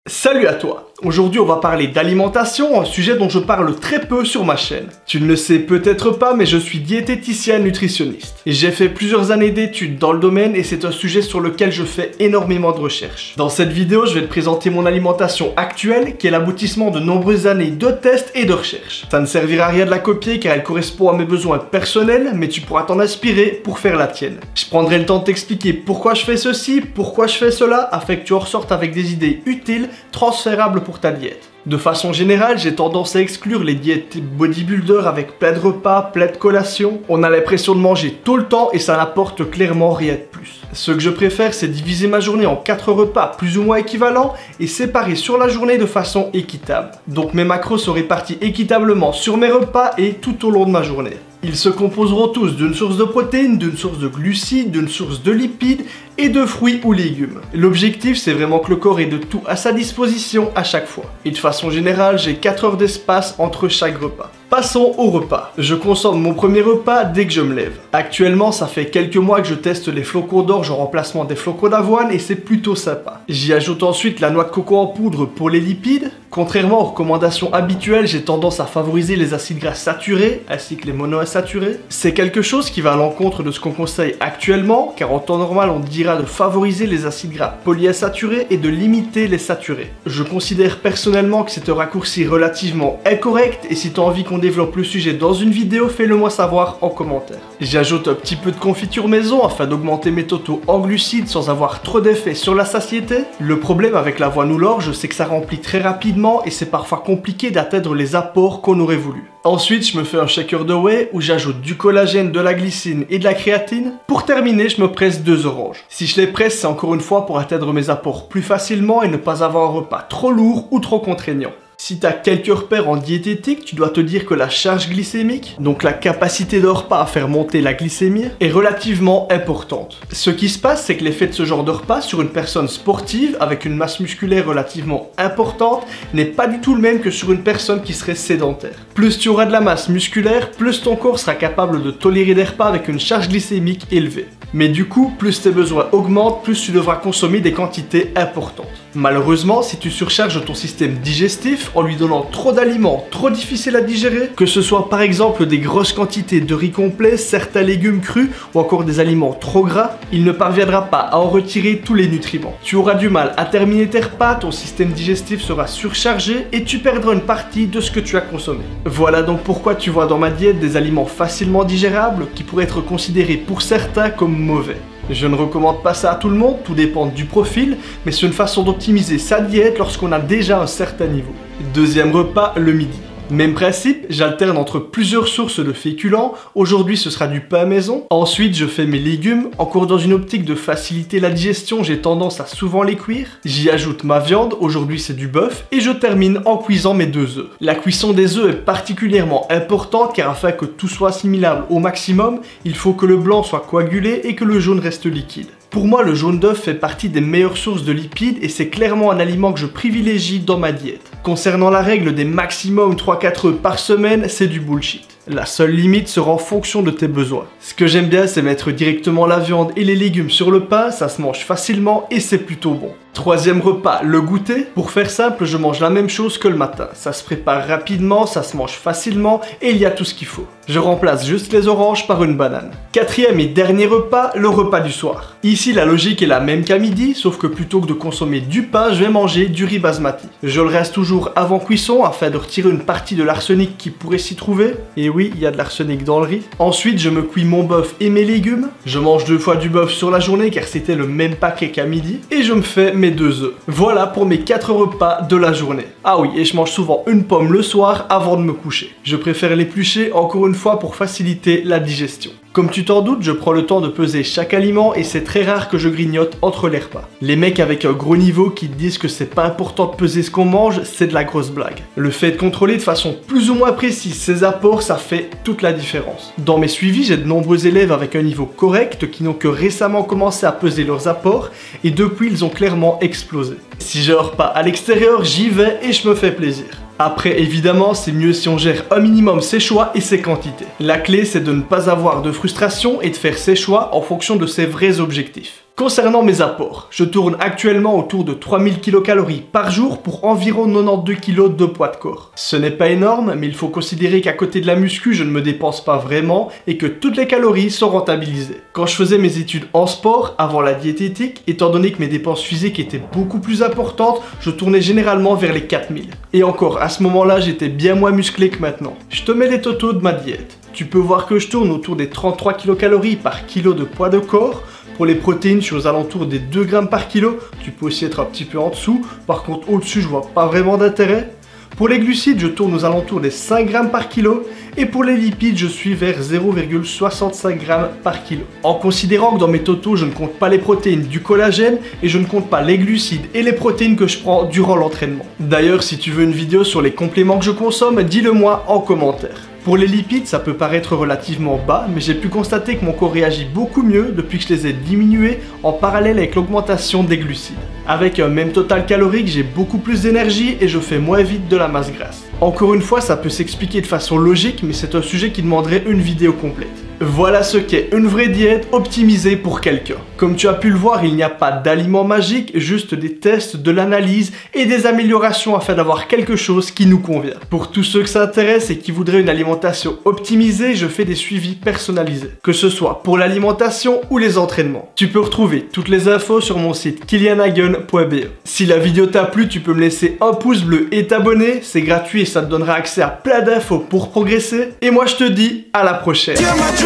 Salut à toi! Aujourd'hui on va parler d'alimentation, un sujet dont je parle très peu sur ma chaîne. Tu ne le sais peut-être pas, mais je suis diététicien nutritionniste. Et j'ai fait plusieurs années d'études dans le domaine et c'est un sujet sur lequel je fais énormément de recherches. Dans cette vidéo, je vais te présenter mon alimentation actuelle, qui est l'aboutissement de nombreuses années de tests et de recherches. Ça ne servira à rien de la copier car elle correspond à mes besoins personnels, mais tu pourras t'en inspirer pour faire la tienne. Je prendrai le temps de t'expliquer pourquoi je fais ceci, pourquoi je fais cela, afin que tu en ressortes avec des idées utiles, transférables pour ta diète. De façon générale, j'ai tendance à exclure les diètes type bodybuilder avec plein de repas, plein de collations. On a l'impression de manger tout le temps et ça n'apporte clairement rien de plus. Ce que je préfère, c'est diviser ma journée en 4 repas plus ou moins équivalents et séparer sur la journée de façon équitable. Donc mes macros sont répartis équitablement sur mes repas et tout au long de ma journée. Ils se composeront tous d'une source de protéines, d'une source de glucides, d'une source de lipides et de fruits ou légumes. L'objectif, c'est vraiment que le corps ait de tout à sa disposition à chaque fois. Et de façon générale, j'ai 4 heures d'espace entre chaque repas. Passons au repas. Je consomme mon premier repas dès que je me lève. Actuellement, ça fait quelques mois que je teste les flocons d'orge en remplacement des flocons d'avoine et c'est plutôt sympa. J'y ajoute ensuite la noix de coco en poudre pour les lipides. Contrairement aux recommandations habituelles, j'ai tendance à favoriser les acides gras saturés ainsi que les monoinsaturés. C'est quelque chose qui va à l'encontre de ce qu'on conseille actuellement, car en temps normal, on dira de favoriser les acides gras polyinsaturés et de limiter les saturés. Je considère personnellement que c'est un raccourci relativement incorrect et si tu as envie qu'on développe le sujet dans une vidéo, fais-le moi savoir en commentaire. J'ajoute un petit peu de confiture maison afin d'augmenter mes totaux en glucides sans avoir trop d'effet sur la satiété. Le problème avec l'avoine ou l'orge, c'est que ça remplit très rapidement et c'est parfois compliqué d'atteindre les apports qu'on aurait voulu. Ensuite, je me fais un shaker de whey où j'ajoute du collagène, de la glycine et de la créatine. Pour terminer, je me presse 2 oranges. Si je les presse, c'est encore une fois pour atteindre mes apports plus facilement et ne pas avoir un repas trop lourd ou trop contraignant. Si tu as quelques repères en diététique, tu dois te dire que la charge glycémique, donc la capacité d'un repas à faire monter la glycémie, est relativement importante. Ce qui se passe, c'est que l'effet de ce genre de repas sur une personne sportive avec une masse musculaire relativement importante n'est pas du tout le même que sur une personne qui serait sédentaire. Plus tu auras de la masse musculaire, plus ton corps sera capable de tolérer des repas avec une charge glycémique élevée. Mais du coup, plus tes besoins augmentent, plus tu devras consommer des quantités importantes. Malheureusement, si tu surcharges ton système digestif en lui donnant trop d'aliments trop difficiles à digérer, que ce soit par exemple des grosses quantités de riz complet, certains légumes crus ou encore des aliments trop gras, il ne parviendra pas à en retirer tous les nutriments. Tu auras du mal à terminer tes repas, ton système digestif sera surchargé et tu perdras une partie de ce que tu as consommé. Voilà donc pourquoi tu vois dans ma diète des aliments facilement digérables qui pourraient être considérés pour certains comme mauvais. Je ne recommande pas ça à tout le monde, tout dépend du profil, mais c'est une façon d'optimiser sa diète lorsqu'on a déjà un certain niveau. Deuxième repas, le midi. Même principe, j'alterne entre plusieurs sources de féculents. Aujourd'hui, ce sera du pain maison. Ensuite, je fais mes légumes. Encore dans une optique de faciliter la digestion, j'ai tendance à souvent les cuire. J'y ajoute ma viande. Aujourd'hui, c'est du bœuf. Et je termine en cuisant mes 2 œufs. La cuisson des œufs est particulièrement importante car afin que tout soit assimilable au maximum, il faut que le blanc soit coagulé et que le jaune reste liquide. Pour moi, le jaune d'œuf fait partie des meilleures sources de lipides et c'est clairement un aliment que je privilégie dans ma diète. Concernant la règle des maximum 3-4 œufs par semaine, c'est du bullshit. La seule limite sera en fonction de tes besoins. Ce que j'aime bien, c'est mettre directement la viande et les légumes sur le pain, ça se mange facilement et c'est plutôt bon. Troisième repas, le goûter. Pour faire simple, je mange la même chose que le matin. Ça se prépare rapidement, ça se mange facilement et il y a tout ce qu'il faut. Je remplace juste les oranges par une banane. Quatrième et dernier repas, le repas du soir. Ici, la logique est la même qu'à midi, sauf que plutôt que de consommer du pain, je vais manger du riz basmati. Je le reste toujours avant cuisson afin de retirer une partie de l'arsenic qui pourrait s'y trouver. Et oui, il y a de l'arsenic dans le riz. Ensuite, je me cuis mon bœuf et mes légumes. Je mange 2 fois du bœuf sur la journée car c'était le même paquet qu'à midi. Et je me fais mes 2 œufs. Voilà pour mes 4 repas de la journée. Ah oui, et je mange souvent une pomme le soir avant de me coucher. Je préfère l'éplucher encore une fois pour faciliter la digestion. Comme tu t'en doutes, je prends le temps de peser chaque aliment et c'est très rare que je grignote entre les repas. Les mecs avec un gros niveau qui te disent que c'est pas important de peser ce qu'on mange, c'est de la grosse blague. Le fait de contrôler de façon plus ou moins précise ses apports, ça fait toute la différence. Dans mes suivis, j'ai de nombreux élèves avec un niveau correct qui n'ont que récemment commencé à peser leurs apports et depuis ils ont clairement explosé. Si j'ai un repas à l'extérieur, j'y vais et je me fais plaisir. Après, évidemment, c'est mieux si on gère un minimum ses choix et ses quantités. La clé, c'est de ne pas avoir de frustration et de faire ses choix en fonction de ses vrais objectifs. Concernant mes apports, je tourne actuellement autour de 3000 kcal par jour pour environ 92 kg de poids de corps. Ce n'est pas énorme, mais il faut considérer qu'à côté de la muscu, je ne me dépense pas vraiment et que toutes les calories sont rentabilisées. Quand je faisais mes études en sport, avant la diététique, étant donné que mes dépenses physiques étaient beaucoup plus importantes, je tournais généralement vers les 4000. Et encore, à ce moment-là, j'étais bien moins musclé que maintenant. Je te mets les totaux de ma diète. Tu peux voir que je tourne autour des 33 kcal par kilo de poids de corps. Pour les protéines, je suis aux alentours des 2 grammes par kilo. Tu peux aussi être un petit peu en dessous. Par contre, au-dessus, je vois pas vraiment d'intérêt. Pour les glucides, je tourne aux alentours des 5 grammes par kilo. Et pour les lipides, je suis vers 0,65 grammes par kilo. En considérant que dans mes totaux, je ne compte pas les protéines du collagène et je ne compte pas les glucides et les protéines que je prends durant l'entraînement. D'ailleurs, si tu veux une vidéo sur les compléments que je consomme, dis-le moi en commentaire. Pour les lipides, ça peut paraître relativement bas, mais j'ai pu constater que mon corps réagit beaucoup mieux depuis que je les ai diminués en parallèle avec l'augmentation des glucides. Avec un même total calorique, j'ai beaucoup plus d'énergie et je fais moins vite de la masse grasse. Encore une fois, ça peut s'expliquer de façon logique, mais c'est un sujet qui demanderait une vidéo complète. Voilà ce qu'est une vraie diète optimisée pour quelqu'un. Comme tu as pu le voir, il n'y a pas d'aliments magiques, juste des tests, de l'analyse et des améliorations afin d'avoir quelque chose qui nous convient. Pour tous ceux que ça intéresse et qui voudraient une alimentation optimisée, je fais des suivis personnalisés, que ce soit pour l'alimentation ou les entraînements. Tu peux retrouver toutes les infos sur mon site kilianhagen.be. Si la vidéo t'a plu, tu peux me laisser un pouce bleu et t'abonner, c'est gratuit et ça te donnera accès à plein d'infos pour progresser. Et moi je te dis à la prochaine.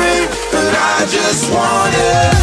But I just want it.